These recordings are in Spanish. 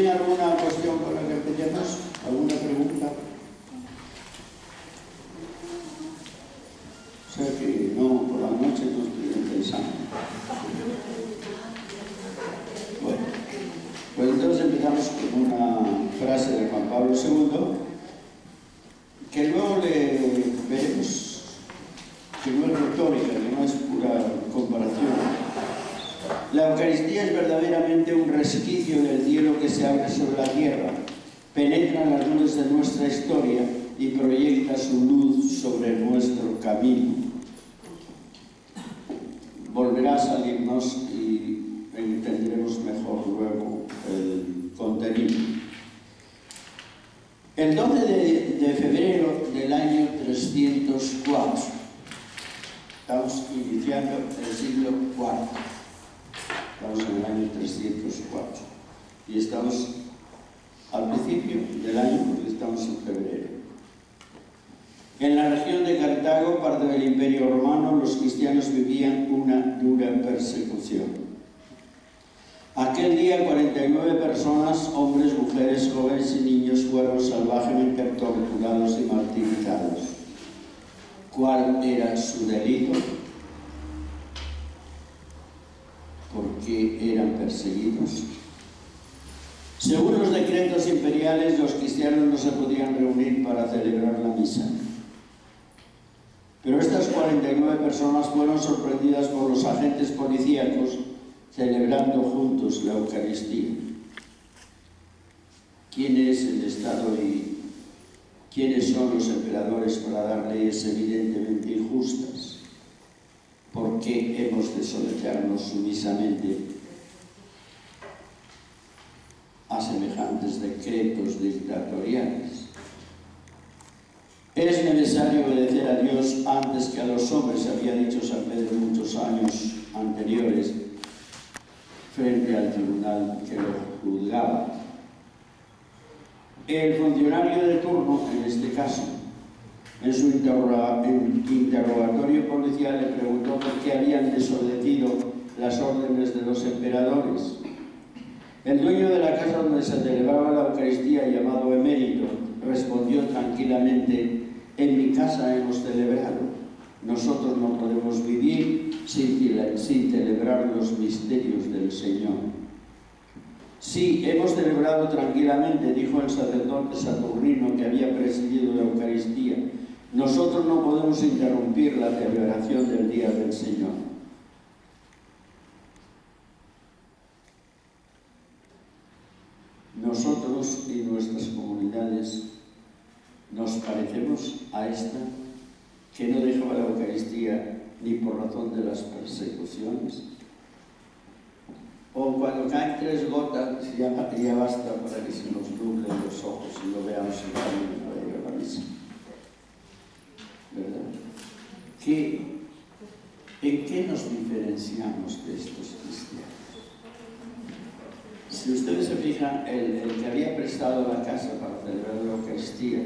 ¿Tiene alguna cuestión con la que empecemos? ¿Alguna pregunta? O sea que no, por la noche no estuvieron pensando. Bueno, pues entonces empezamos con una frase de Juan Pablo II, que luego le veremos que no es retórica, que no es pura comparación. La Eucaristía es verdaderamente un resquicio del cielo que se abre sobre la tierra, penetra en las nubes de nuestra historia y proyecta su luz sobre nuestro camino. Volverá a salirnos y entenderemos mejor luego el contenido. El 12 de febrero del año 304, estamos iniciando el siglo IV. Estamos en el año 304 y estamos al principio del año porque estamos en febrero. En la región de Cartago, parte del Imperio Romano, los cristianos vivían una dura persecución. Aquel día 49 personas, hombres, mujeres, jóvenes y niños, fueron salvajemente torturados y martirizados. ¿Cuál era su delito? Porque eran perseguidos. Según los decretos imperiales, los cristianos no se podían reunir para celebrar la misa. Pero estas 49 personas fueron sorprendidas por los agentes policíacos celebrando juntos la Eucaristía. ¿Quién es el Estado y quiénes son los emperadores para dar leyes evidentemente injustas? ¿Por qué hemos de someternos sumisamente a semejantes decretos dictatoriales? Es necesario obedecer a Dios antes que a los hombres, había dicho San Pedro muchos años anteriores frente al tribunal que lo juzgaba. El funcionario de turno, en este caso, en su interrogatorio policial le preguntó por qué habían desobedecido las órdenes de los emperadores. El dueño de la casa donde se celebraba la Eucaristía, llamado Emérito, respondió tranquilamente: en mi casa hemos celebrado. Nosotros no podemos vivir sin celebrar los misterios del Señor. Sí, hemos celebrado tranquilamente, dijo el sacerdote Saturnino que había presidido la Eucaristía. Nosotros no podemos interrumpir la celebración del Día del Señor. Nosotros y nuestras comunidades nos parecemos a esta que no dejaba la Eucaristía ni por razón de las persecuciones. O cuando caen 3 gotas ya basta para que se nos nublen los ojos y no veamos el camino para ir a la misa. ¿Verdad? ¿En qué nos diferenciamos de estos cristianos? Si ustedes se fijan, el que había prestado la casa para celebrar la Eucaristía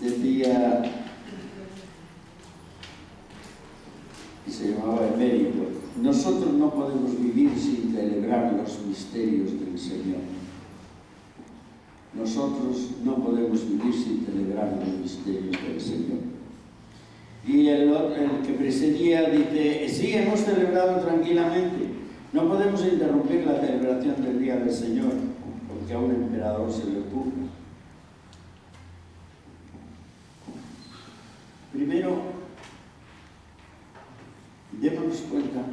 decía, y se llamaba Emérito: nosotros no podemos vivir sin celebrar los misterios del Señor. Nosotros no podemos vivir sin celebrar los misterios del Señor. Y el que precedía dice: sí, hemos celebrado tranquilamente. No podemos interrumpir la celebración del Día del Señor, porque a un emperador se le ocurre. Primero, démonos cuenta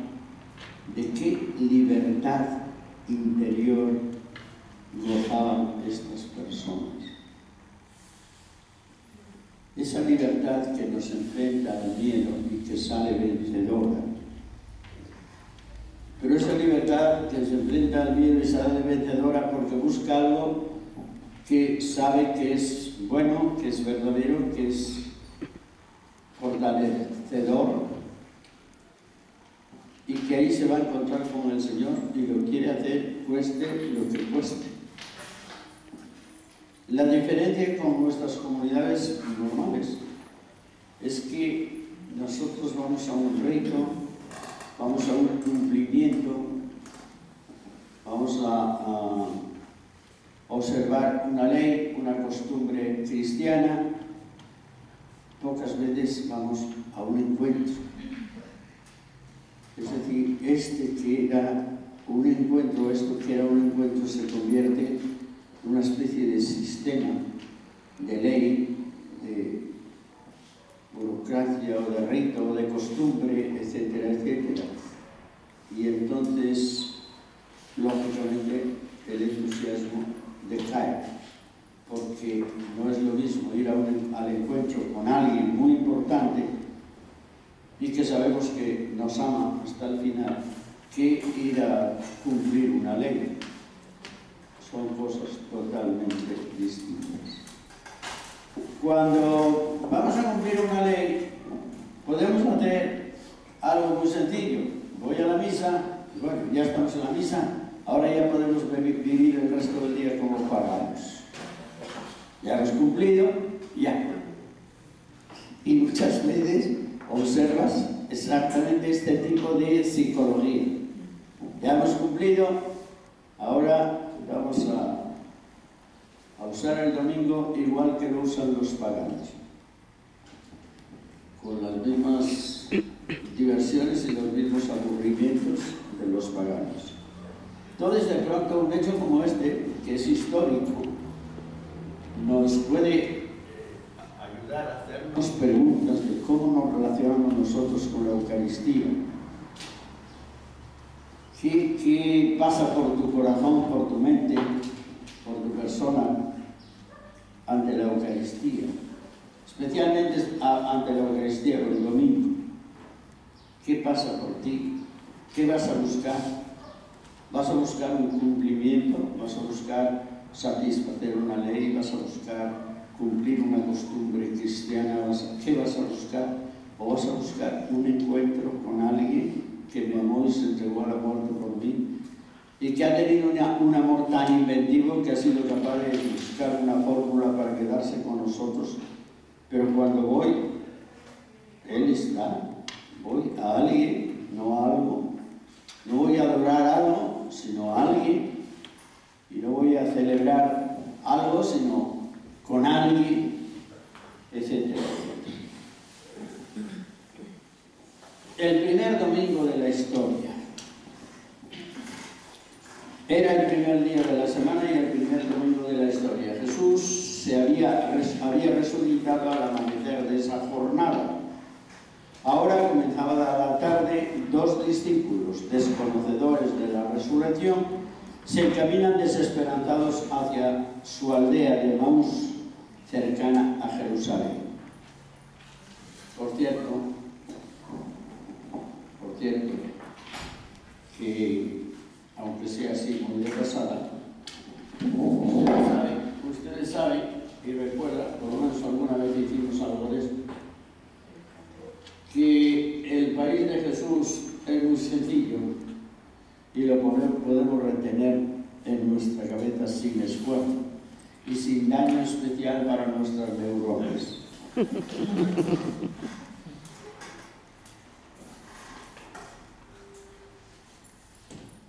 de qué libertad interior gozaban estas personas. Esa libertad que nos enfrenta al miedo y que sale vencedora. Pero esa libertad que se enfrenta al miedo y sale vencedora porque busca algo que sabe que es bueno, que es verdadero, que es fortalecedor, y que ahí se va a encontrar con el Señor y lo quiere hacer cueste lo que cueste. La diferencia con nuestras comunidades normales es que nosotros vamos a un rito vamos a un cumplimiento, vamos a observar una ley, una costumbre cristiana. Pocas veces vamos a un encuentro. Es decir, este que era un encuentro, esto que era un encuentro, se convierte en una especie de sistema, de ley, de burocracia o de rito o de costumbre, etcétera, etcétera. Y entonces, lógicamente, el entusiasmo decae, porque no es lo mismo ir al encuentro con alguien muy importante y que sabemos que nos ama hasta el final, que ir a cumplir una ley. Son cosas totalmente distintas. Cuando vamos a cumplir una ley, podemos hacer algo muy sencillo. Voy a la misa, y bueno, ya estamos en la misa, ahora ya podemos vivir el resto del día como paganos. Ya hemos cumplido, ya. Y muchas veces observas exactamente este tipo de psicología. Ya hemos cumplido, ahora vamos a usar el domingo igual que lo usan los paganos, con las mismas diversiones y los mismos aburrimientos de los paganos. Entonces, de pronto, un hecho como este, que es histórico, nos puede ayudar a hacernos preguntas de cómo nos relacionamos nosotros con la Eucaristía. ¿Qué pasa por tu corazón, por tu mente, por tu persona ante la Eucaristía? Especialmente ante la Eucaristía, por el domingo. ¿Qué pasa por ti? ¿Qué vas a buscar? ¿Vas a buscar un cumplimiento? ¿Vas a buscar satisfacer una ley? ¿Vas a buscar cumplir una costumbre cristiana? ¿Qué vas a buscar? ¿O vas a buscar un encuentro con alguien que me amó y se entregó a la muerte por mí, y que ha tenido un amor tan inventivo que ha sido capaz de buscar una fórmula para quedarse con nosotros? Pero cuando voy, Él está. Voy a alguien, no a algo. No voy a adorar algo, sino a alguien. Y no voy a celebrar algo, sino con alguien, etc. El primer domingo de la historia. Era el primer día de la semana y el primer domingo de la historia. Jesús había resucitado al amanecer de esa jornada. Ahora comenzaba la tarde, dos discípulos, desconocedores de la resurrección, se encaminan desesperanzados hacia su aldea de Emaús, cercana a Jerusalén. Por cierto, que aunque sea así muy de pasada, ustedes saben y recuerdan, por lo menos alguna vez hicimos algo de esto, que el país de Jesús es muy sencillo y lo podemos retener en nuestra cabeza sin esfuerzo y sin daño especial para nuestras neuronas.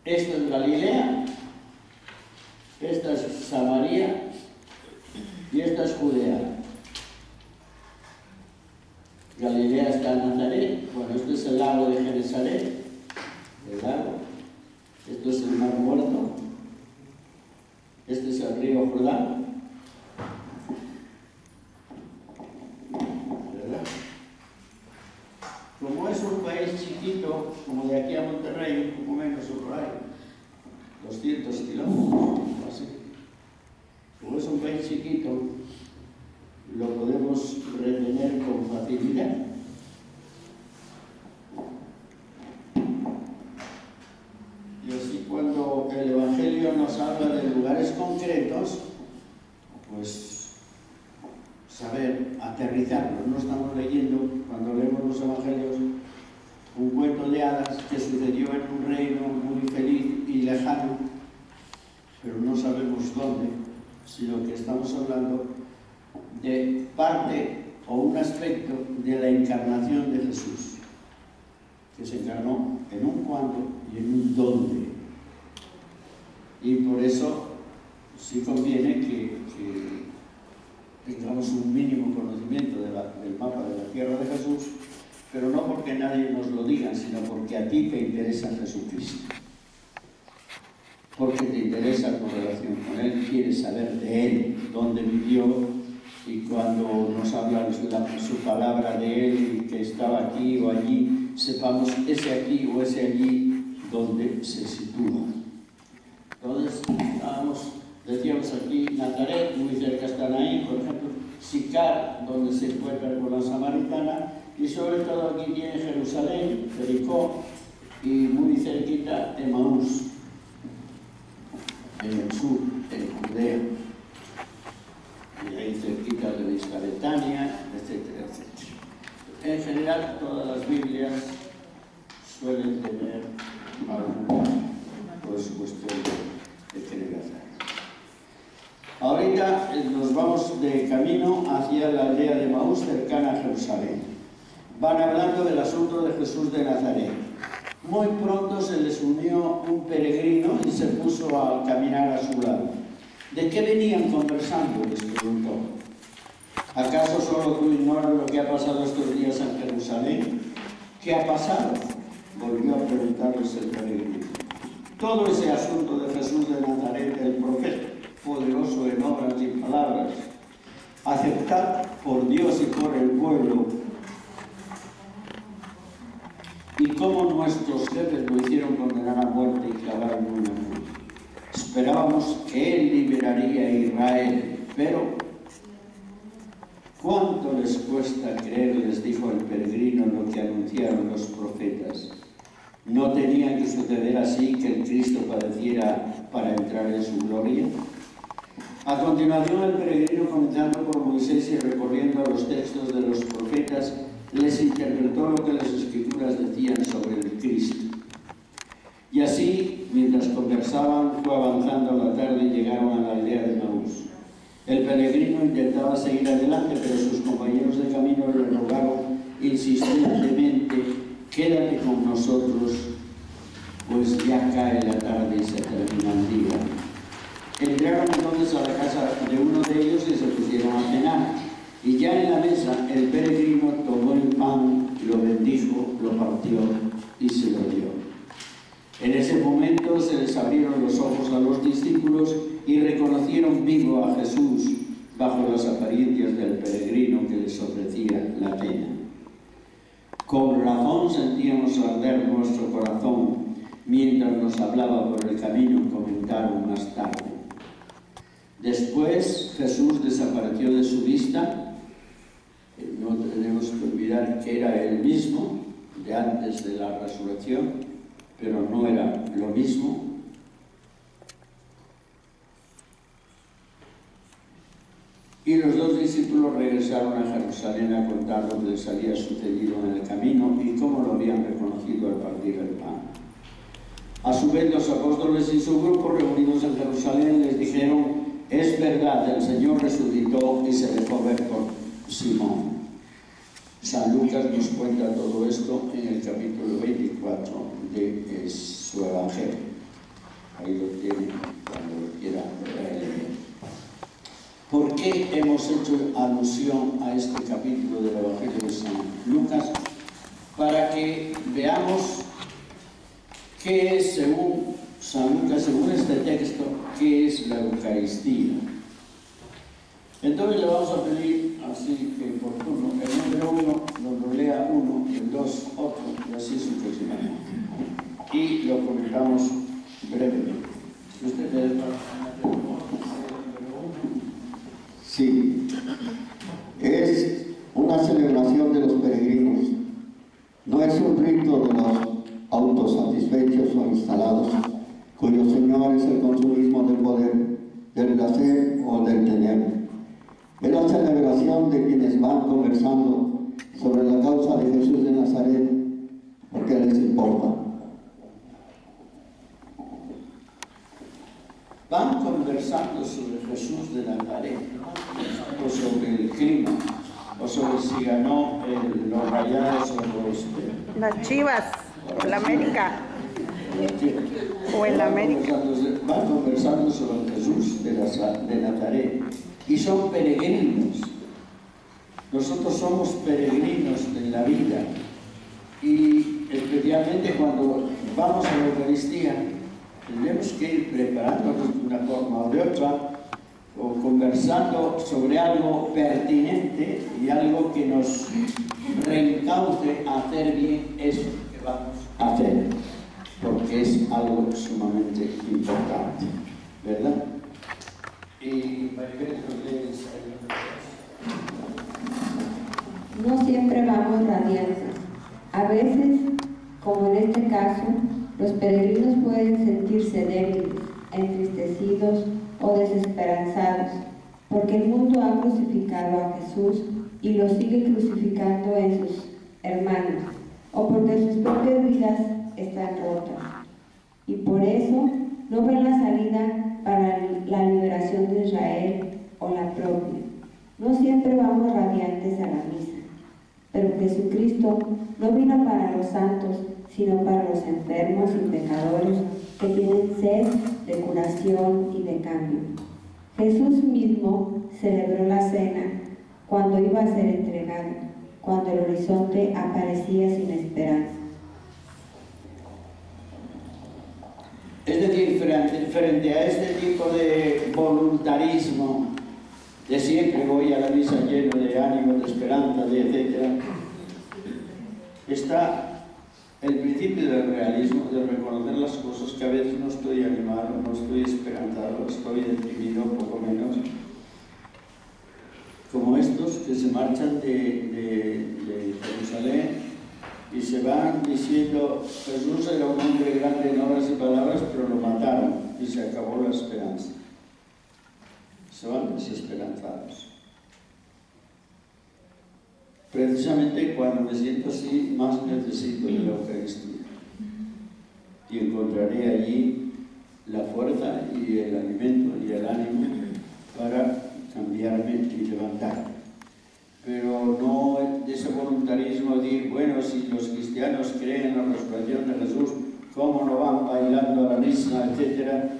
Esto es Galilea, esta es Samaria y esta es Judea. Galilea está en Nazaret, bueno, esto es el lago de Genesaret, el lago, esto es el Mar Muerto, este es el río Jordán, ¿verdad? Como es un país chiquito, como de aquí a Monterrey, un poco menos o por ahí, 200 kilómetros, así. Como es un país chiquito, lo podemos retener con facilidad. Y así cuando el Evangelio nos habla de lugares concretos, pues saber aterrizarlos. No estamos leyendo, cuando leemos los Evangelios, un cuento de hadas que sucedió en un reino muy feliz y lejano, pero no sabemos dónde, sino que estamos hablando de parte o un aspecto de la encarnación de Jesús, que se encarnó en un cuándo y en un dónde. Y por eso sí conviene que tengamos un mínimo conocimiento del mapa de la tierra de Jesús, pero no porque nadie nos lo diga, sino porque a ti te interesa Jesucristo. Porque te interesa tu relación con Él, quieres saber de Él, dónde vivió, y cuando nos habla su palabra de Él, y que estaba aquí o allí, sepamos ese aquí o ese allí donde se sitúa. Entonces, decíamos aquí Nazaret, muy cerca está Naín, por ejemplo, Sicar, donde se encuentra con la samaritana, y sobre todo aquí tiene Jerusalén, Jericó, y muy cerquita Emaús, en el sur, en Judea, y ahí cerquita de la isla de Betania, etcétera, etcétera. En general, todas las Biblias suelen tener algún, por supuesto, de generación. Ahorita nos vamos de camino hacia la aldea de Emaús, cercana a Jerusalén. Van hablando del asunto de Jesús de Nazaret. Muy pronto se les unió un peregrino y se puso a caminar a su lado. ¿De qué venían conversando?, les preguntó. ¿Acaso solo tú ignoras lo que ha pasado estos días en Jerusalén? ¿Qué ha pasado?, volvió a preguntarles el peregrino. Todo ese asunto de Jesús de Nazaret, el profeta, poderoso en obras y palabras, aceptado por Dios y por el pueblo, y cómo nuestros jefes lo hicieron condenar a muerte y clavaron en una cruz. Esperábamos que Él liberaría a Israel, pero ¿cuánto les cuesta creer?, les dijo el peregrino, lo que anunciaron los profetas. ¿No tenía que suceder así, que el Cristo padeciera para entrar en su gloria? A continuación, el peregrino, comenzando por Moisés y recorriendo los textos de los profetas, les interpretó lo que las Escrituras decían sobre el Cristo. Y así, mientras conversaban, fue avanzando la tarde y llegaron a la aldea de Emaús. El peregrino intentaba seguir adelante, pero sus compañeros de camino le rogaron insistentemente: quédate con nosotros, pues ya cae la tarde y se termina el día. Entraron entonces a la casa de uno de ellos y se pusieron a cenar. Y ya en la mesa el peregrino tomó el pan, lo bendijo, lo partió y se lo dio. En ese momento se les abrieron los ojos a los discípulos y reconocieron vivo a Jesús bajo las apariencias del peregrino que les ofrecía la cena. Con razón sentíamos arder nuestro corazón mientras nos hablaba por el camino, comentaron más tarde. Después Jesús desapareció de su vista. No tenemos que olvidar que era el mismo de antes de la resurrección, pero no era lo mismo. Y los dos discípulos regresaron a Jerusalén a contar lo que les había sucedido en el camino y cómo lo habían reconocido al partir el pan. A su vez, los apóstoles y su grupo, reunidos en Jerusalén, les dijeron: es verdad, el Señor resucitó y se dejó ver por Simón. San Lucas nos cuenta todo esto en el capítulo 24 de su Evangelio. Ahí lo tienen cuando lo quieran leer. ¿Por qué hemos hecho alusión a este capítulo del Evangelio de San Lucas? Para que veamos qué es, según San Lucas, según este texto, qué es la Eucaristía. Entonces le vamos a pedir, así que por turno, el número 1 nos lo lea uno, el 2 otro, y así sucesivamente. Y lo comentamos brevemente. ¿Ustedes van a hacer Sí, es una celebración de los peregrinos. No es un rito de los autosatisfechos o instalados, cuyo señor es el consumismo del poder, del placer o del tener. Es la celebración de quienes van conversando sobre la causa de Jesús de Nazaret, porque les importa. Van conversando sobre Jesús de Nazaret, o sobre el clima, o sobre si ganó los Rayados o los Las Chivas. En la América. O en la América. Van conversando sobre Jesús de Nazaret y son peregrinos. Nosotros somos peregrinos en la vida y especialmente cuando vamos a la Eucaristía tenemos que ir preparándonos de una forma o de otra o conversando sobre algo pertinente y algo que nos reencauce a hacer bien eso que vamos a hacer, porque es algo sumamente importante, ¿verdad? Y no siempre vamos radiantes. A veces, como en este caso, los peregrinos pueden sentirse débiles, entristecidos o desesperanzados, porque el mundo ha crucificado a Jesús y lo sigue crucificando en sus hermanos, o porque sus propias vidas están rotas. Y por eso no ven la salida para la liberación de Israel o la propia. No siempre vamos radiantes a la misa, pero Jesucristo no vino para los santos, sino para los enfermos y pecadores que tienen sed de curación y de cambio. Jesús mismo celebró la cena cuando iba a ser entregado, cuando el horizonte aparecía sin esperanza. Es decir, frente a este tipo de voluntarismo, de siempre voy a la misa lleno de ánimo, de esperanza, de etcétera, está el principio del realismo, de reconocer las cosas que a veces no estoy animado, no estoy esperanzado, estoy deprimido, poco menos, como estos que se marchan de Jerusalén y se van diciendo Jesús era un hombre grande en obras y palabras, pero lo mataron y se acabó la esperanza. Se van desesperanzados. Precisamente cuando me siento así, más necesito de la Eucaristía. Y encontraré allí la fuerza y el alimento y el ánimo para cambiarme y levantarme. Pero no de ese voluntarismo de decir, bueno, si los cristianos creen en la resurrección de Jesús, ¿cómo no van bailando a la misa, etcétera?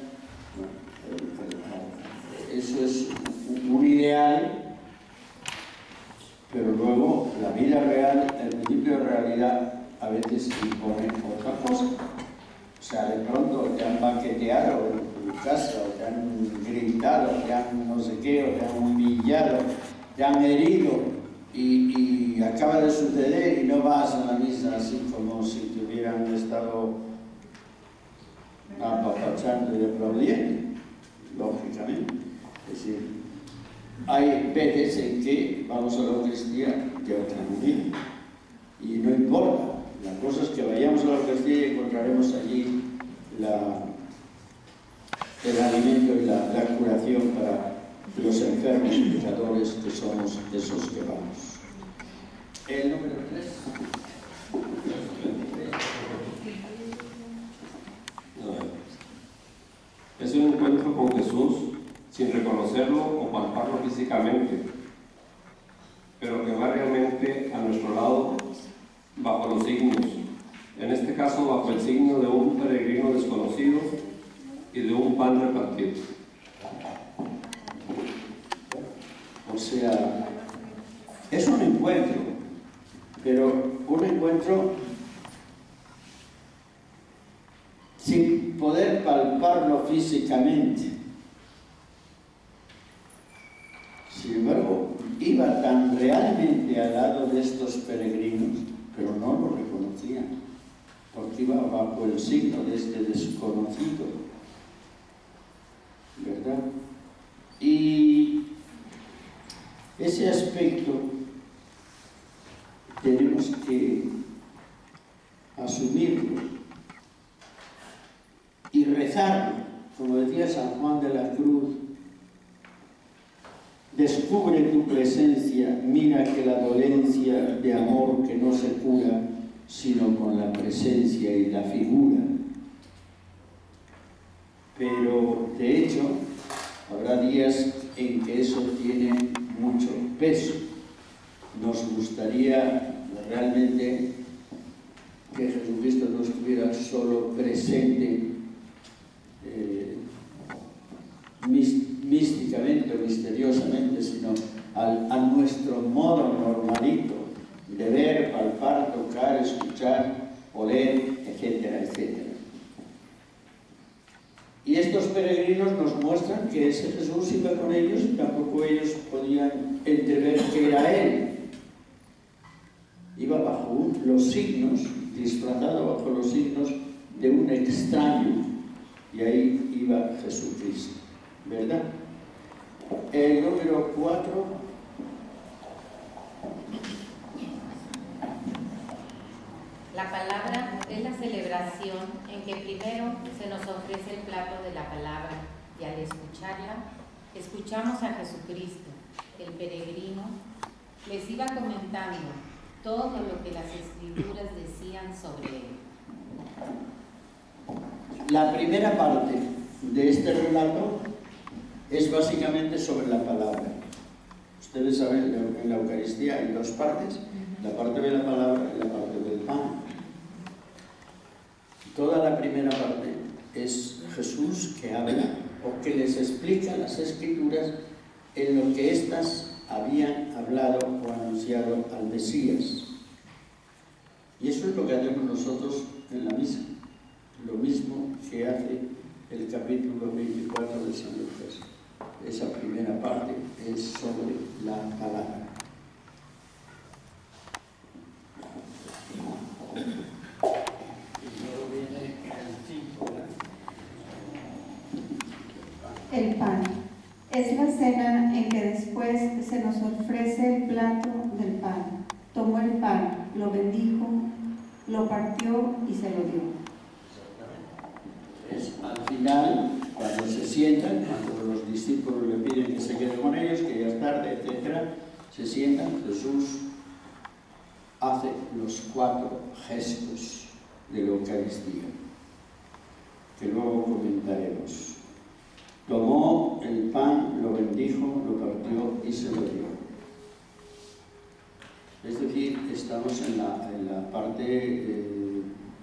Eso es un ideal, pero luego la vida real, el principio de realidad, a veces impone otra cosa. O sea, de pronto te han banqueteado en tu casa, o te han gritado, te han no sé qué, o te han humillado, te han herido, y acaba de suceder y no vas a la misa así como si te hubieran estado apapachando y aplaudiendo, lógicamente. Es decir, hay veces en que vamos a la Eucaristía de otra manera y no importa, la cosa es que vayamos a la Eucaristía y encontraremos allí el alimento y la curación para los enfermos y pecadores que somos esos que vamos. El número 3. Es un encuentro con Jesús sin reconocerlo o palparlo físicamente, pero que va realmente a nuestro lado bajo los signos, en este caso bajo el signo de un peregrino desconocido y de un pan repartido. O sea, es un encuentro, pero un encuentro sin poder palparlo físicamente. Sin embargo, iba tan realmente al lado de estos peregrinos, pero no lo reconocían, porque iba bajo el signo de este desconocido, ¿verdad? Y ese aspecto tenemos que asumirlo y rezarlo, como decía San Juan de la Cruz: descubre tu presencia, mira que la dolencia de amor que no se cura, sino con la presencia y la figura. Pero, de hecho, habrá días en que eso tiene mucho peso. Nos gustaría realmente que Jesucristo no estuviera solo presente místicamente o misteriosamente, sino a nuestro modo normalito de ver, palpar, tocar, escuchar, oler, etcétera, etcétera. Y estos peregrinos nos muestran que ese Jesús iba con ellos y tampoco ellos podían entrever que era Él. Iba bajo los signos, disfrazado bajo los signos de un extraño, y ahí iba Jesucristo, ¿verdad? El número 4. La palabra es la celebración en que primero se nos ofrece el plato de la palabra y al escucharla, escuchamos a Jesucristo. El peregrino les iba comentando todo lo que las Escrituras decían sobre él. La primera parte de este relato es básicamente sobre la palabra. Ustedes saben, en la Eucaristía hay dos partes, la parte de la palabra y la parte del pan. Toda la primera parte es Jesús que habla o que les explica las Escrituras en lo que éstas habían hablado o anunciado al Mesías. Y eso es lo que hacemos nosotros en la misa, lo mismo que hace el capítulo 24 de San Lucas. Esa primera parte es sobre la palabra. El pan. Es la cena en que después se nos ofrece el plato del pan. Tomó el pan, lo bendijo, lo partió y se lo dio. Es al final, cuando se sientan, cuando los discípulos le piden que se quede con ellos, que ya es tarde, etc., se sientan, Jesús hace los 4 gestos de la Eucaristía, que luego comentaremos. Tomó el pan, lo bendijo, lo partió y se lo dio. Es decir, estamos en la parte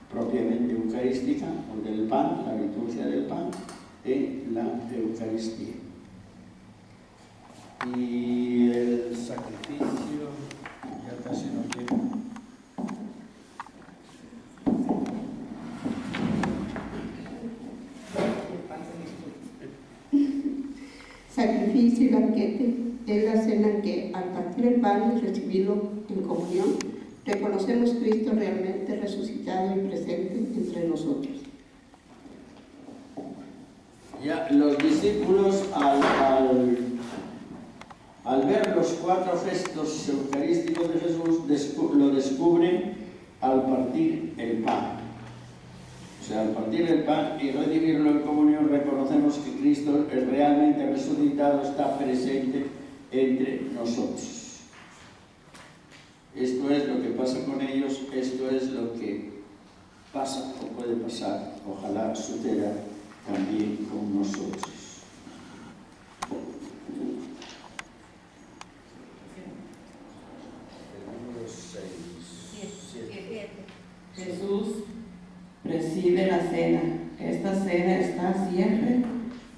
propiamente eucarística, o del pan, la liturgia del pan, en la Eucaristía. Y el sacrificio, ya casi no quiero. Sacrificio y banquete es la cena en que, al partir el pan y recibirlo en comunión, reconocemos a Cristo realmente resucitado y presente entre nosotros. Ya los discípulos, al ver los 4 gestos eucarísticos de Jesús, lo descubren al partir el pan. O sea, al partir el pan y recibirlo en comunión, reconocemos que Cristo, el realmente resucitado, está presente entre nosotros. Esto es lo que pasa con ellos, esto es lo que pasa o puede pasar, ojalá suceda también con nosotros. Jesús preside la cena. Esta cena está siempre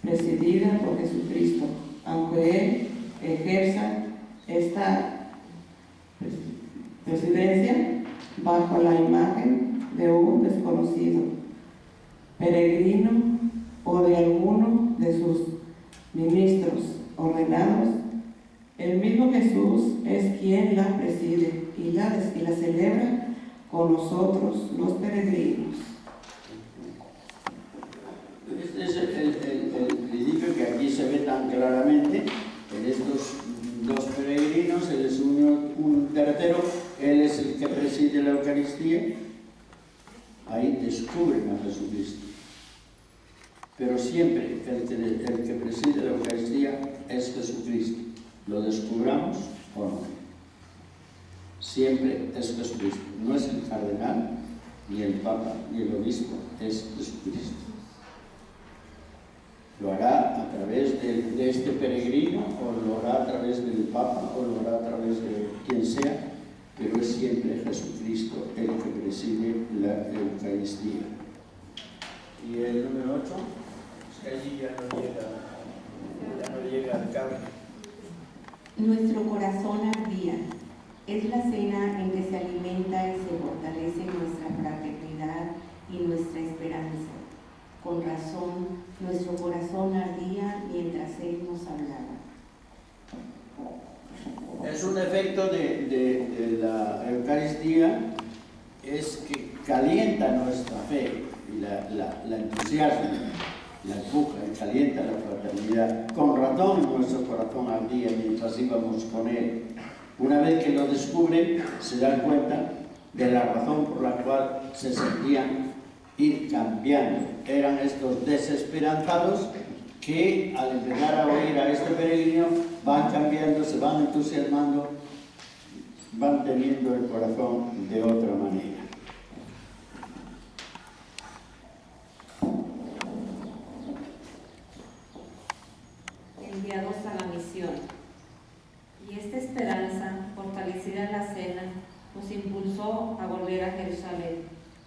presidida por Jesucristo, aunque Él ejerza esta presidencia bajo la imagen de un desconocido, peregrino o de alguno de sus ministros ordenados. El mismo Jesús es quien la preside y la celebra con nosotros, los peregrinos. Este es el principio que aquí se ve tan claramente en estos 2 peregrinos. Él es un tercero, él es el que preside la Eucaristía. Ahí descubren a Jesucristo. Pero siempre el que preside la Eucaristía es Jesucristo. ¿Lo descubramos o no? Siempre es Jesucristo. No es el cardenal, ni el papa, ni el obispo, es Jesucristo. Lo hará a través de este peregrino, o lo hará a través del papa, o lo hará a través de quien sea, pero es siempre Jesucristo el que preside la Eucaristía. Y el número 8, es que allí ya no llega al cabo. Nuestro corazón ardía. Es la cena en que se alimenta y se fortalece nuestra fraternidad y nuestra esperanza. Con razón, nuestro corazón ardía mientras Él nos hablaba. Es un efecto de la Eucaristía, es que calienta nuestra fe y la entusiasma, la empuja y calienta la fraternidad. Con razón nuestro corazón ardía mientras íbamos con Él. Una vez que lo descubren, se dan cuenta de la razón por la cual se sentían ir cambiando. Eran estos desesperanzados que al empezar a oír a este peregrino van cambiando, se van entusiasmando, van teniendo el corazón de otra manera. Enviados a la misión. Y esta esperanza, fortalecida en la cena, nos impulsó a volver a Jerusalén,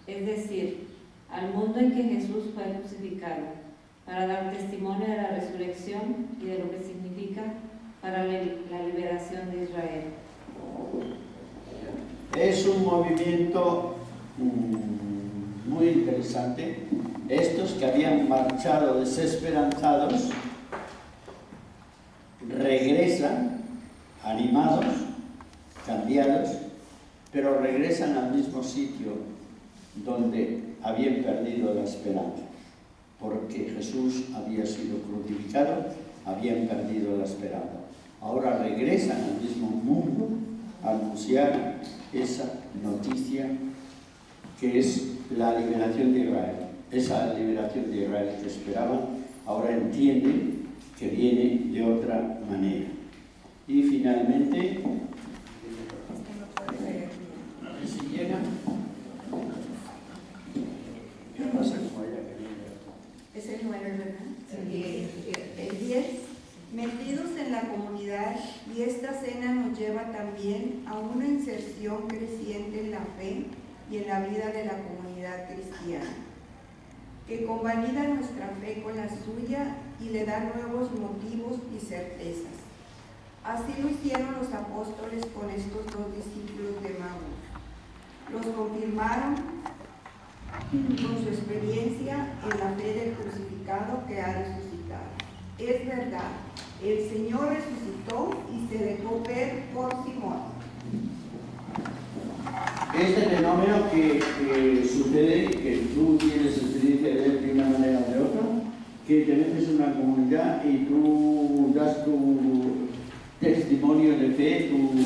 es decir, al mundo en que Jesús fue crucificado, para dar testimonio de la resurrección y de lo que significa para la liberación de Israel. Es un movimiento muy interesante. Estos que habían marchado desesperanzados regresan animados, cambiados, pero regresan al mismo sitio donde habían perdido la esperanza. Porque Jesús había sido crucificado, habían perdido la esperanza. Ahora regresan al mismo mundo a anunciar esa noticia que es la liberación de Israel. Esa liberación de Israel que esperaban, ahora entienden que viene de otra manera. Y finalmente, a ver si llega. ¿Qué pasa con ella? Es el 9, ¿verdad? El 10. Metidos en la comunidad, y esta cena nos lleva también a una inserción creciente en la fe y en la vida de la comunidad cristiana, que convalida nuestra fe con la suya y le da nuevos motivos y certezas. Así lo hicieron los apóstoles con estos dos discípulos de Maús. Los confirmaron con su experiencia en la fe del crucificado que ha resucitado. Es verdad, el Señor resucitó y se dejó ver por Simón. Este fenómeno que sucede, que tú tienes experiencia de él de una manera o de otra, que te metes en una comunidad y tú das tu testimonio de fe, tu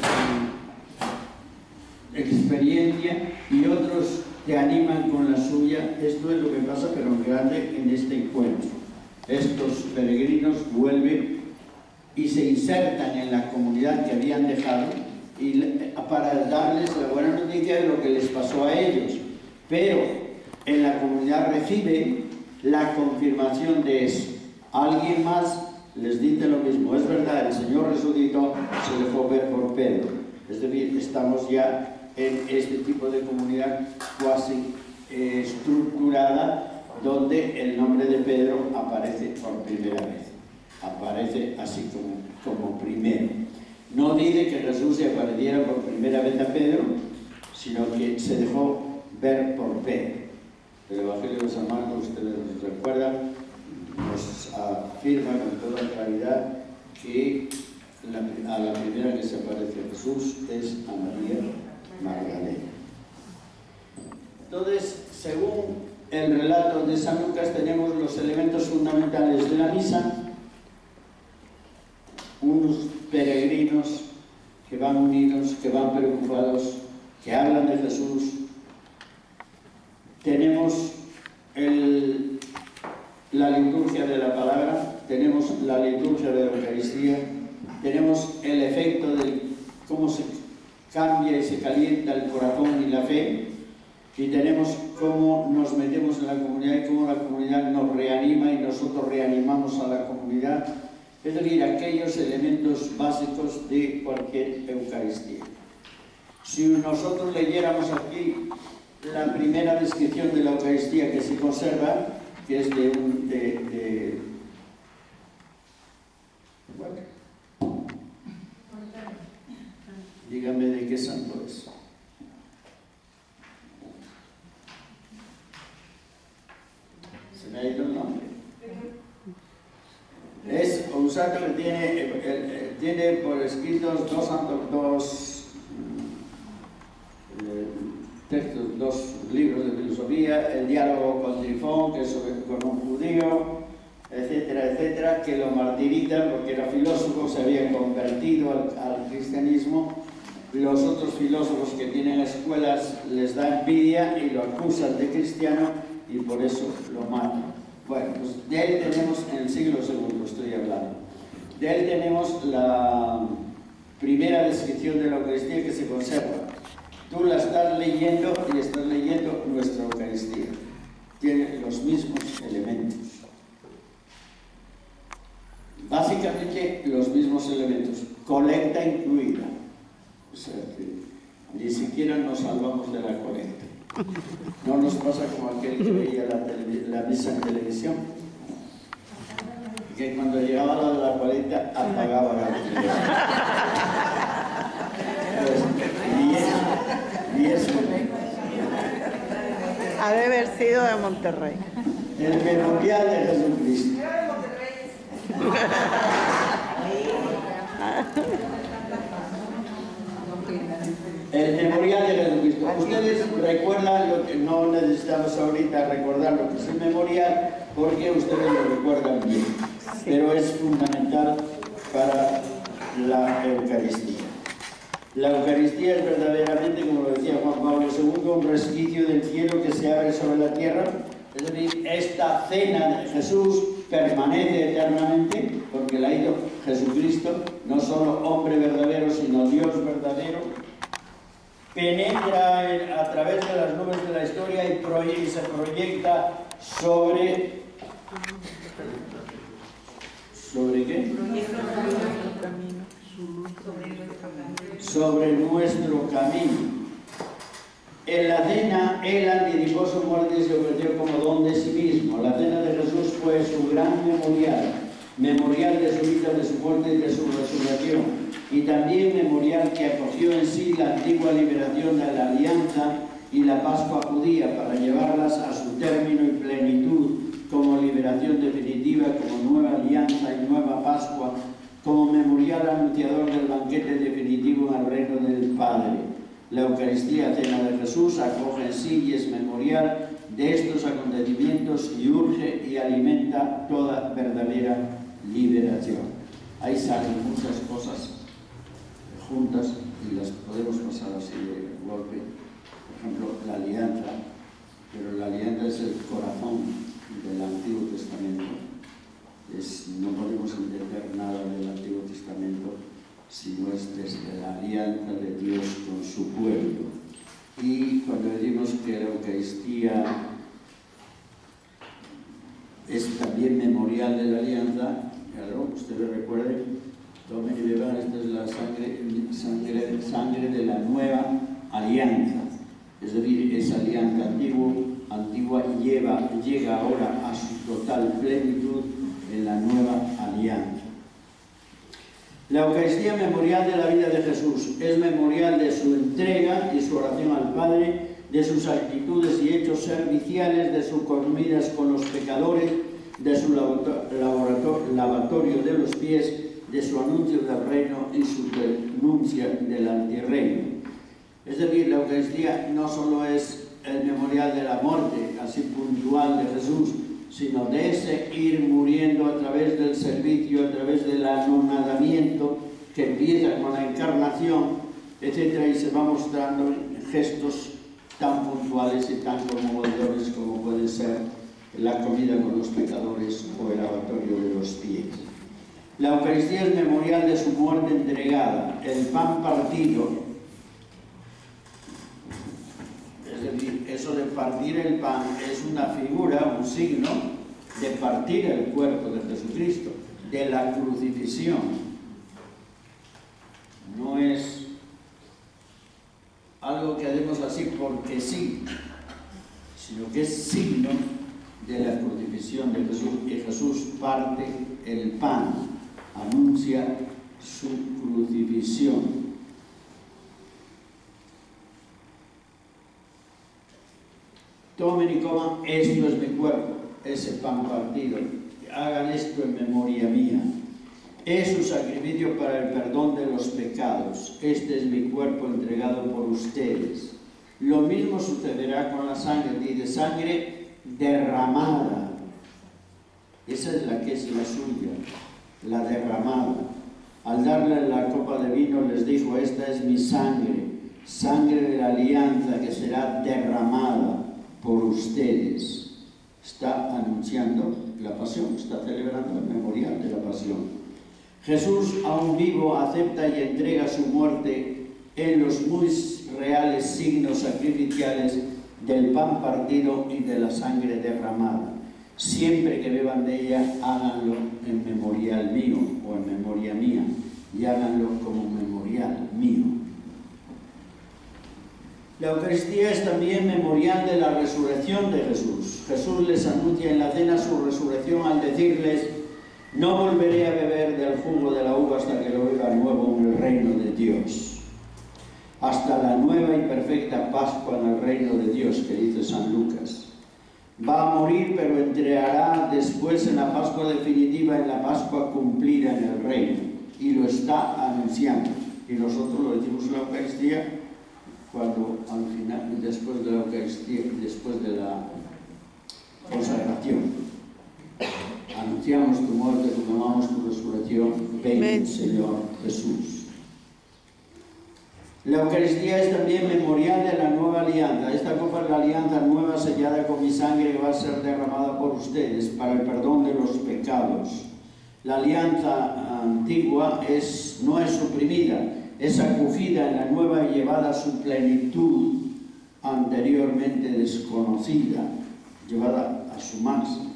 experiencia, y otros te animan con la suya. Esto es lo que pasa, pero en grande, en este encuentro. Estos peregrinos vuelven y se insertan en la comunidad que habían dejado y para darles la buena noticia de lo que les pasó a ellos. Pero en la comunidad reciben la confirmación de eso. Alguien más les dice lo mismo. Es verdad, el Señor resucitó, se dejó ver por Pedro. Es decir, estamos ya en este tipo de comunidad cuasi estructurada, donde el nombre de Pedro aparece por primera vez. Aparece así como primero. No dice que Jesús se apareciera por primera vez a Pedro, sino que se dejó ver por Pedro. El Evangelio de San Marcos, ustedes recuerdan, nos afirma con toda claridad que a la primera que se aparece a Jesús es a María Magdalena. Entonces, según el relato de San Lucas, tenemos los elementos fundamentales de la misa: unos peregrinos que van unidos, que van preocupados, que hablan de Jesús. Tenemos la liturgia de la palabra, tenemos la liturgia de la Eucaristía, tenemos el efecto de cómo se cambia y se calienta el corazón y la fe, y tenemos cómo nos metemos en la comunidad y cómo la comunidad nos reanima y nosotros reanimamos a la comunidad. Es decir, aquellos elementos básicos de cualquier Eucaristía. Si nosotros leyéramos aquí la primera descripción de la Eucaristía que se conserva, que es bueno, dígame de qué santo es. Se me ha ido el nombre. Es un santo que tiene por escritos dos libros de filosofía, el diálogo con Trifón, que es con un judío, etcétera, etcétera, que lo martiritan porque era filósofo, se había convertido al cristianismo. Los otros filósofos que tienen escuelas les da envidia y lo acusan de cristiano y por eso lo matan. Bueno, pues de él tenemos, en el siglo II estoy hablando, de él tenemos la primera descripción de la Eucaristía que se conserva. Tú la estás leyendo y estás leyendo nuestra Eucaristía. Tiene los mismos elementos. Básicamente los mismos elementos. Colecta incluida. O sea que ni siquiera nos salvamos de la colecta. No nos pasa como aquel que veía la misa en televisión, que cuando llegaba la de la colecta apagaba la televisión. Y eso ha de haber sido de Monterrey. El memorial de Jesucristo. El memorial de Jesucristo. Ustedes recuerdan lo que no necesitamos ahorita recordar lo que es el memorial, porque ustedes lo recuerdan bien, pero es fundamental para la Eucaristía. La Eucaristía es verdaderamente, como lo decía Juan Pablo II, un resquicio del cielo que se abre sobre la tierra. Es decir, esta cena de Jesús permanece eternamente porque la hizo Jesucristo, no solo hombre verdadero, sino Dios verdadero. Penetra a través de las nubes de la historia y se proyecta sobre... ¿Sobre qué? Sobre nuestro camino. En la cena, Él anticipó su muerte y se ofreció como don de sí mismo. La cena de Jesús fue su gran memorial de su vida, de su muerte y de su resurrección, y también memorial que acogió en sí la antigua liberación de la alianza y la Pascua judía para llevarlas a su término y plenitud como liberación definitiva, como nueva alianza y nueva Pascua, como memorial anunciador del banquete definitivo en el reino del Padre. La Eucaristía, cena de Jesús, acoge en sí y es memorial de estos acontecimientos y urge y alimenta toda verdadera liberación. Ahí salen muchas cosas juntas y las podemos pasar así de golpe. Por ejemplo, la alianza, pero la alianza es el corazón del Antiguo Testamento. No podemos entender nada del Antiguo Testamento si no es desde la alianza de Dios con su pueblo. Y cuando decimos que la Eucaristía es también memorial de la alianza, claro, ustedes recuerden, tomen y beban, esta es la sangre de la nueva alianza. Es decir, esa alianza antigua llega ahora a su total plenitud en la nueva alianza. La Eucaristía, memorial de la vida de Jesús, es memorial de su entrega y su oración al Padre, de sus actitudes y hechos serviciales, de sus comidas con los pecadores, de su lavatorio de los pies, de su anuncio del reino y su denuncia del antirreino. Es decir, la Eucaristía no solo es el memorial de la muerte, así puntual de Jesús, sino de ese ir muriendo a través del servicio, a través del anonadamiento, que empieza con la encarnación, etc., y se va mostrando en gestos tan puntuales y tan conmovedores como puede ser la comida con los pecadores o el lavatorio de los pies. La Eucaristía es memorial de su muerte entregada, el pan partido. Es decir, eso de partir el pan es una figura, un signo de partir el cuerpo de Jesucristo, de la crucifixión. No es que sí, sino que es signo de la crucifixión de Jesús, y Jesús parte el pan, anuncia su crucifixión. Tomen y coman, esto es mi cuerpo, ese pan partido. Hagan esto en memoria mía. Es un sacrificio para el perdón de los pecados. Este es mi cuerpo entregado por ustedes. Lo mismo sucederá con la sangre, dice sangre derramada. Esa es la que es la suya, la derramada. Al darle la copa de vino les dijo, esta es mi sangre, sangre de la alianza que será derramada por ustedes. Está anunciando la pasión, está celebrando el memorial de la pasión. Jesús, aún vivo, acepta y entrega su muerte en los muy reales signos sacrificiales del pan partido y de la sangre derramada. Siempre que beban de ella, háganlo en memorial mío o en memoria mía, y háganlo como memorial mío. La Eucaristía es también memorial de la resurrección de Jesús. Jesús les anuncia en la cena su resurrección al decirles, no volveré a beber del jugo de la uva hasta que lo beba nuevo en el reino de Dios. Hasta la nueva y perfecta Pascua en el reino de Dios, que dice San Lucas. Va a morir, pero entrará después en la Pascua definitiva, en la Pascua cumplida en el reino. Y lo está anunciando. Y nosotros lo decimos en la Eucaristía cuando al final, después de la Eucaristía, después de la consagración. Anunciamos tu muerte, proclamamos tu resurrección. Ven, Señor Jesús. La Eucaristía es también memorial de la nueva alianza. Esta copa es la alianza nueva sellada con mi sangre que va a ser derramada por ustedes para el perdón de los pecados. La alianza antigua no es suprimida, es acogida en la nueva y llevada a su plenitud anteriormente desconocida, llevada a su máximo.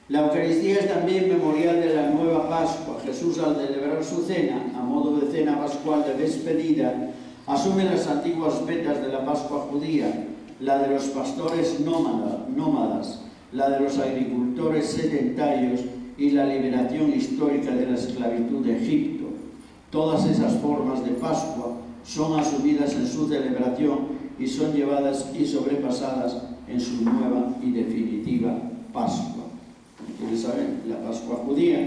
La Eucaristía es también memorial de la nueva Pascua. Jesús, al celebrar su cena, a modo de cena pascual de despedida, asume las antiguas vetas de la Pascua judía, la de los pastores nómadas, la de los agricultores sedentarios y la liberación histórica de la esclavitud de Egipto. Todas esas formas de Pascua son asumidas en su celebración y son llevadas y sobrepasadas en su nueva y definitiva Pascua. Ustedes saben, la Pascua judía,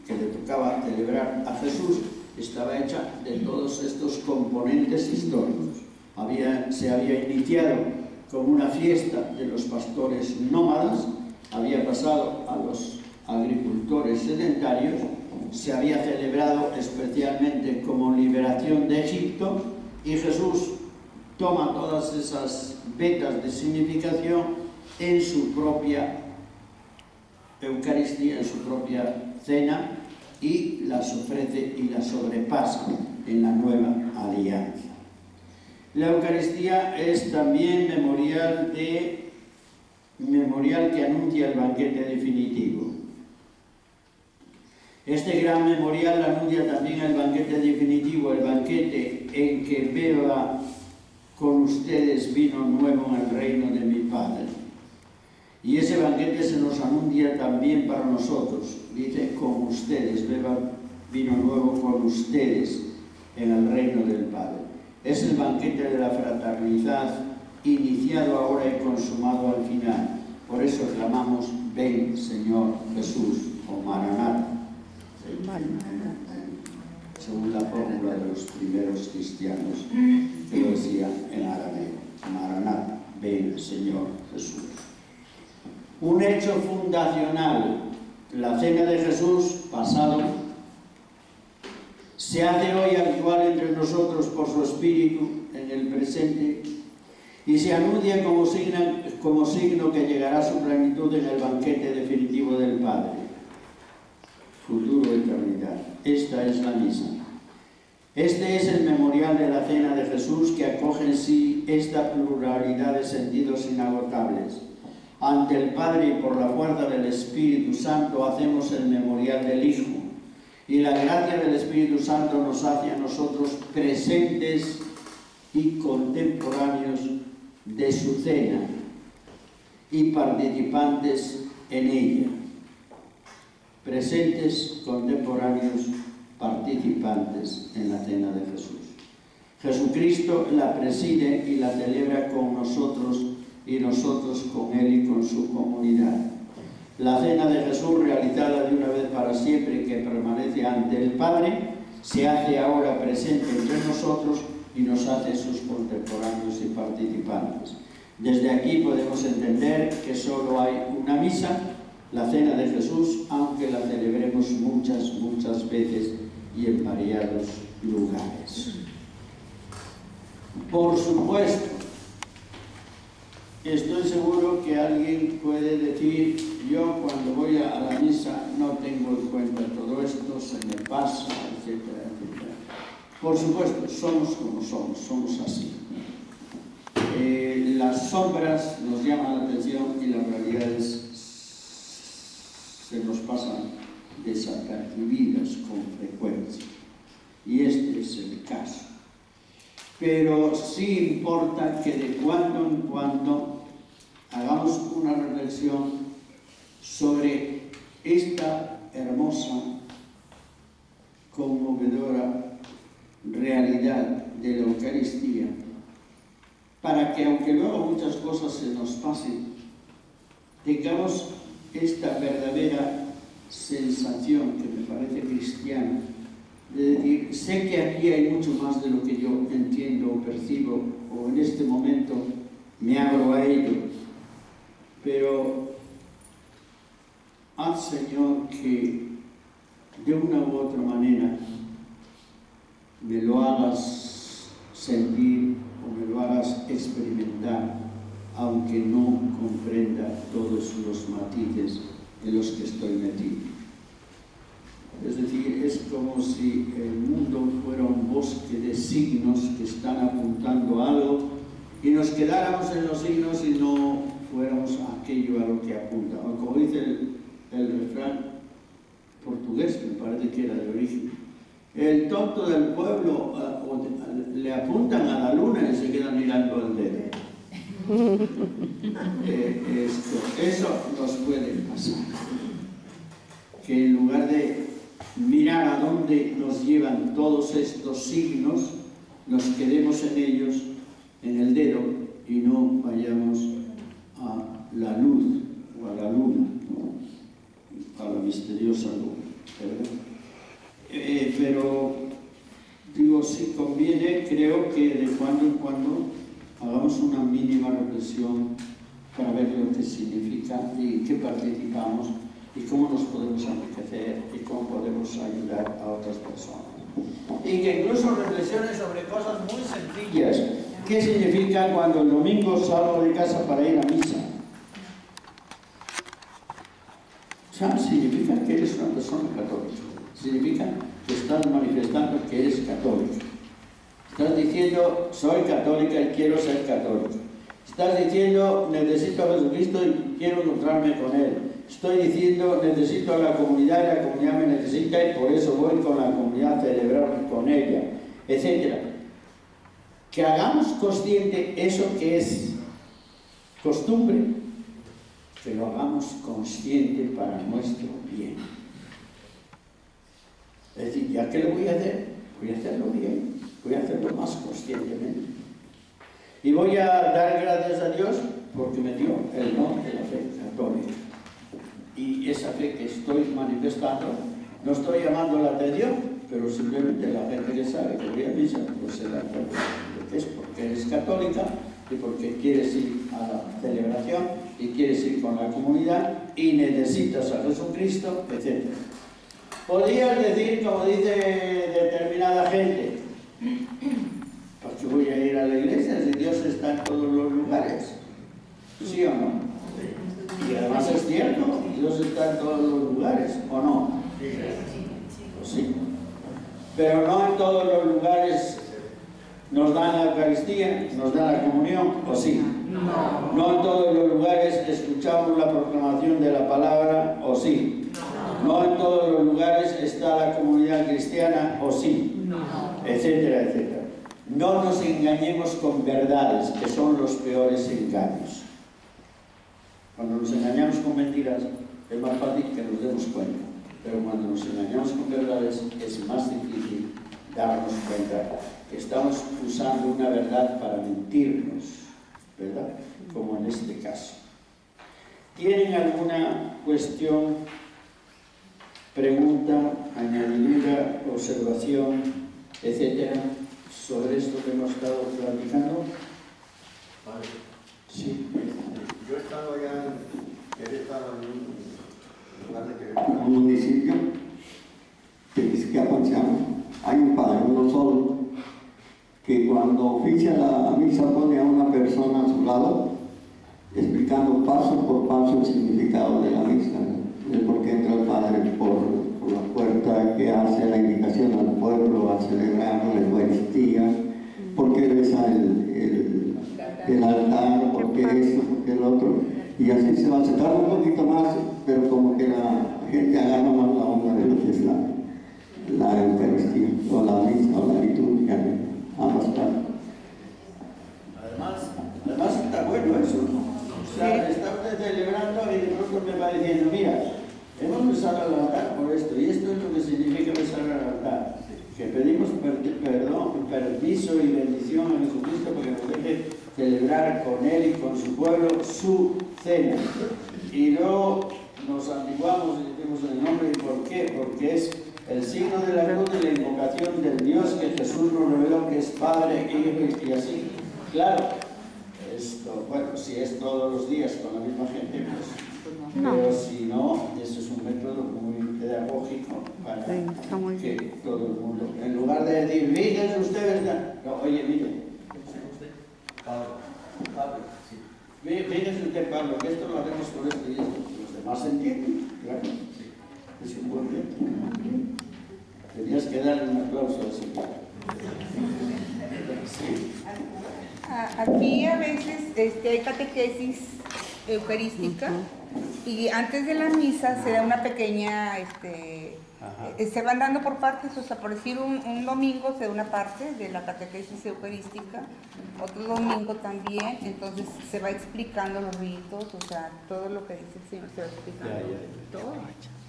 que le tocaba celebrar a Jesús, estaba hecha de todos estos componentes históricos. Se había iniciado con una fiesta de los pastores nómadas, había pasado a los agricultores sedentarios, se había celebrado especialmente como liberación de Egipto, y Jesús toma todas esas vetas de significación en su propia Eucaristía, en su propia cena, y las ofrece y las sobrepasa en la nueva alianza. La Eucaristía es también memorial que anuncia el banquete definitivo. Este gran memorial anuncia también el banquete definitivo, el banquete en que beba con ustedes vino nuevo en el reino de mi Padre. Y ese banquete se nos anuncia también para nosotros. Dice, con ustedes, beban vino nuevo con ustedes en el reino del Padre. Es el banquete de la fraternidad, iniciado ahora y consumado al final. Por eso clamamos, ven, Señor Jesús, o Maranatha. Según la fórmula de los primeros cristianos, que lo decía en arameo. Maranatha, ven, Señor Jesús. Un hecho fundacional, la cena de Jesús pasado, se hace hoy actual entre nosotros por su Espíritu en el presente y se anuncia como signo que llegará a su plenitud en el banquete definitivo del Padre. Futuro eternidad. Esta es la misa. Este es el memorial de la cena de Jesús que acoge en sí esta pluralidad de sentidos inagotables. Ante el Padre y por la fuerza del Espíritu Santo hacemos el memorial del Hijo, y la gracia del Espíritu Santo nos hace a nosotros presentes y contemporáneos de su cena y participantes en ella. Presentes, contemporáneos, participantes en la cena de Jesús. Jesucristo la preside y la celebra con nosotros y nosotros con Él y con su comunidad. La cena de Jesús, realizada de una vez para siempre, que permanece ante el Padre, se hace ahora presente entre nosotros y nos hace sus contemporáneos y participantes. Desde aquí podemos entender que solo hay una misa, la cena de Jesús, aunque la celebremos muchas veces y en variados lugares. Por supuesto, estoy seguro que alguien puede decir: yo cuando voy a la misa no tengo en cuenta todo esto, se me pasa, etcétera, etcétera. Por supuesto, somos como somos así. Las sombras nos llaman la atención y las realidades se nos pasan desapercibidas con frecuencia. Y este es el caso. Pero sí importa que de cuando en cuando hagamos una reflexión sobre esta hermosa, conmovedora realidad de la Eucaristía, para que, aunque luego muchas cosas se nos pasen, tengamos esta verdadera sensación que me parece cristiana, de decir: sé que aquí hay mucho más de lo que yo entiendo o percibo, o en este momento me abro a ello, pero haz, Señor, que de una u otra manera me lo hagas sentir o me lo hagas experimentar, aunque no comprenda todos los matices en los que estoy metido. Es decir, es como si el mundo fuera un bosque de signos que están apuntando a algo y nos quedáramos en los signos y no fuéramos aquello a lo que apunta. O como dice el refrán portugués, me parece que era de origen: el tonto del pueblo le apuntan a la luna y se queda mirando el dedo. Eso nos puede pasar. Que en lugar de mirar a dónde nos llevan todos estos signos, nos quedemos en ellos, en el dedo, y no vayamos a la luz o a la luna, a la misteriosa luna, ¿verdad? Pero digo, si conviene, creo que de cuando en cuando hagamos una mínima reflexión para ver lo que significa y en qué participamos y cómo nos podemos enriquecer y cómo podemos ayudar a otras personas. Y que incluso reflexiones sobre cosas muy sencillas. ¿Qué significa cuando el domingo salgo de casa para ir a misa? O sea, significa que eres una persona católica. Significa que estás manifestando que eres católica. Estás diciendo: soy católica y quiero ser católica. Estás diciendo: necesito a Jesucristo y quiero encontrarme con Él. Estoy diciendo: necesito a la comunidad y la comunidad me necesita y por eso voy con la comunidad a celebrar con ella, etc. Que hagamos consciente eso que es costumbre, que lo hagamos consciente para nuestro bien. Es decir, ¿ya qué lo voy a hacer? Voy a hacerlo bien, voy a hacerlo más conscientemente. Y voy a dar gracias a Dios porque me dio el don de la fe católica. Y esa fe que estoy manifestando, no estoy llamando la atención, pero simplemente la gente que sabe que voy a misa, pues se da cuenta de que es porque eres católica y porque quieres ir a la celebración y quieres ir con la comunidad y necesitas a Jesucristo, etc. Podrías decir, como dice determinada gente: ¿por qué voy a ir a la iglesia si Dios está en todos los lugares? ¿Sí o no? Y además es cierto, Dios está en todos los lugares, ¿o no? Pues sí. Pero no en todos los lugares nos dan la Eucaristía, nos dan la comunión, ¿o sí? No en todos los lugares escuchamos la proclamación de la palabra, ¿o sí? No en todos los lugares está la comunidad cristiana, ¿o sí? Etcétera, etcétera. No nos engañemos con verdades, que son los peores engaños. Cuando nos engañamos con mentiras, es más fácil que nos demos cuenta. Pero cuando nos engañamos con verdades, es más difícil darnos cuenta que estamos usando una verdad para mentirnos, ¿verdad? Como en este caso. ¿Tienen alguna cuestión, pregunta, añadidura, observación, etcétera, sobre esto que hemos estado platicando? Vale. Sí. Yo he estado allá en un municipio de Quisquiapanchama. Hay un padre, uno solo, que cuando oficia la misa pone a una persona a su lado explicando paso por paso el significado de la misa, el por qué entra el padre por la puerta, que hace la invitación al pueblo a celebrar la Eucaristía, por qué besa el altar, por qué esto, por qué el otro, y así se va a acercar un poquito más, pero como que la gente agarra más la onda de lo que es la Eucaristía, o la misa, o la liturgia, ambas partes. Además está bueno eso, ¿no? O sea, está usted celebrando y de pronto me va diciendo, mira, hemos besado al altar por esto, y esto es lo que significa besar al altar. Que pedimos permiso y bendición a Jesucristo para que nos deje celebrar con Él y con su pueblo su cena. Y luego nos antiguamos y decimos el nombre. ¿Y por qué? Porque es el signo de la cruz de la invocación del Dios que Jesús nos reveló, que es Padre, Hijo y así. Claro, esto, bueno, si es todos los días con la misma gente, pues no. Pero si no, eso es un método muy pedagógico para que todo el mundo, en lugar de decir, fíjense ustedes, no, oye, mire, Pablo, fíjense usted, Pablo, que esto lo hacemos por esto y esto. Los demás entienden, claro, es un buen método. Tenías que darle un aplauso a ese Pablo. Sí. Aquí a veces hay catequesis eucarística y antes de la misa se da una pequeña, se van dando por partes, o sea, por decir un domingo se da una parte de la catequesis eucarística, otro domingo también, entonces se va explicando los ritos, o sea, todo lo que dice el Señor se va explicando, todo.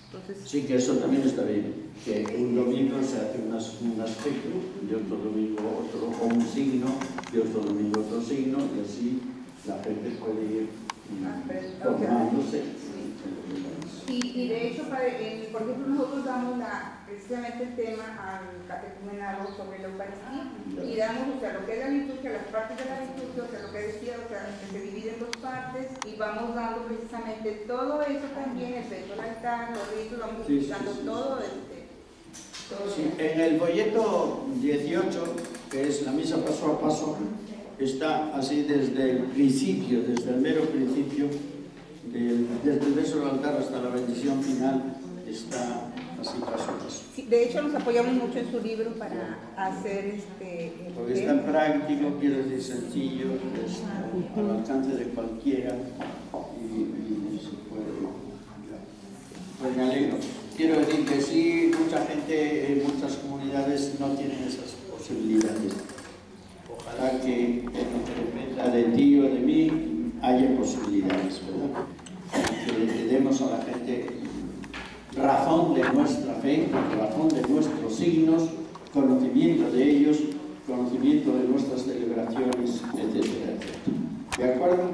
Entonces, sí, que eso también está bien, que un domingo se hace un aspecto y otro domingo otro, o un signo y otro domingo otro signo, y así la gente puede ir formándose. Y de hecho, por ejemplo, nosotros damos precisamente el tema al catecumenado sobre la Eucaristía y damos, o sea, lo que es la liturgia, las partes de la liturgia, o sea, lo que decía, o sea, que se divide en dos partes y vamos dando precisamente todo eso también, el reto al altar, los ritos, vamos explicando todo. Sí, en el folleto 18, que es la misa paso a paso, está así desde el principio, desde el mero principio, desde el beso al altar hasta la bendición final, está así paso a paso. Sí, de hecho nos apoyamos mucho en su libro para hacer porque es tan práctico, quiero decir sencillo, es al alcance de cualquiera y se puede. Pues me alegro. Quiero decir que sí, mucha gente en muchas comunidades no tienen esas posibilidades. Ojalá que en lo que dependa de ti o de mí haya posibilidades, ¿verdad? Que le demos a la gente razón de nuestra fe, razón de nuestros signos, conocimiento de ellos, conocimiento de nuestras celebraciones, etcétera, etcétera. ¿De acuerdo?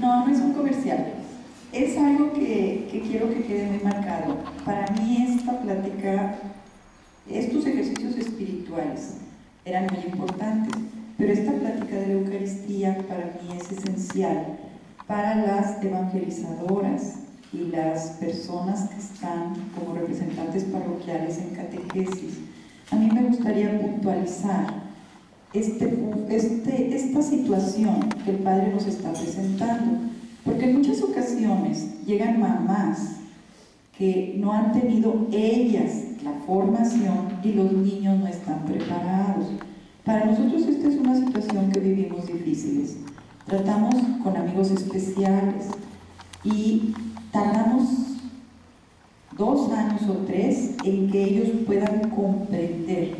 No, no es un comercial. Es algo que quiero que quede muy marcado. Para mí esta plática, estos ejercicios espirituales eran muy importantes, pero esta plática de la Eucaristía para mí es esencial para las evangelizadoras y las personas que están como representantes parroquiales en catequesis. A mí me gustaría puntualizar esta situación que el Padre nos está presentando, porque en muchas ocasiones llegan mamás que no han tenido ellas la formación y los niños no están preparados. Para nosotros esta es una situación que vivimos difíciles. Tratamos con amigos especiales y tardamos 2 años o 3 en que ellos puedan comprender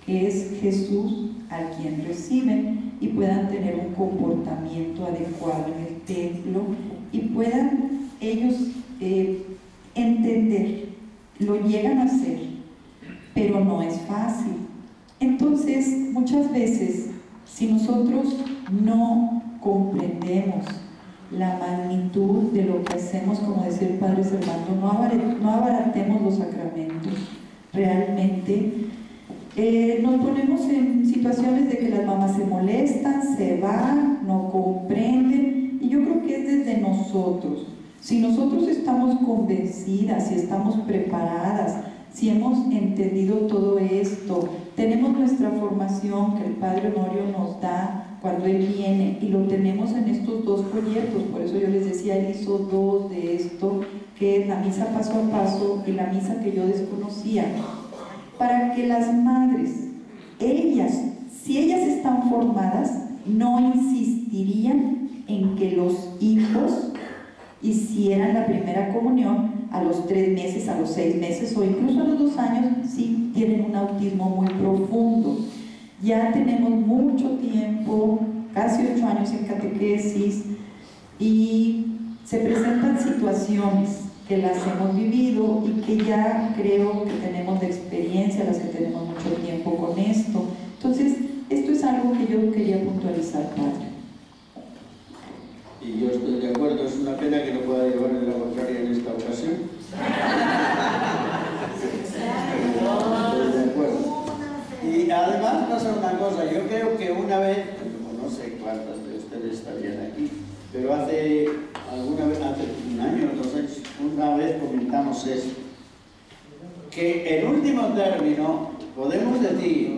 que es Jesús a quien reciben y puedan tener un comportamiento adecuado en el templo y puedan ellos entender. Lo llegan a hacer, pero no es fácil. Entonces, muchas veces, si nosotros no comprendemos la magnitud de lo que hacemos, como decía el Padre Servando, no abaratemos los sacramentos. Realmente nos ponemos en situaciones de que las mamás se molestan, se van, no comprenden, y yo creo que es desde nosotros. Si nosotros estamos convencidas, si estamos preparadas, si hemos entendido todo esto, tenemos nuestra formación que el Padre Honorio nos da cuando él viene, y lo tenemos en estos 2 proyectos. Por eso yo les decía, él hizo 2 de esto, que es la misa paso a paso y la misa que yo desconocía, para que las madres, ellas, si ellas están formadas, no insistirían en que los hijos hicieran la primera comunión a los 3 meses, a los 6 meses o incluso a los 2 años, si tienen un autismo muy profundo. Ya tenemos mucho tiempo, casi 8 años en catequesis, y se presentan situaciones que las hemos vivido y que ya creo que tenemos de experiencia, las que tenemos mucho tiempo con esto. Entonces, esto es algo que yo quería puntualizar, Padre. Y yo estoy de acuerdo, es una pena que no pueda llevar en la contraria en esta ocasión. Estoy de acuerdo. Y además pasa una cosa, yo creo que una vez, no sé cuántas de ustedes estarían aquí, pero hace 1 año o 2 años, una vez comentamos esto, que en último término podemos decir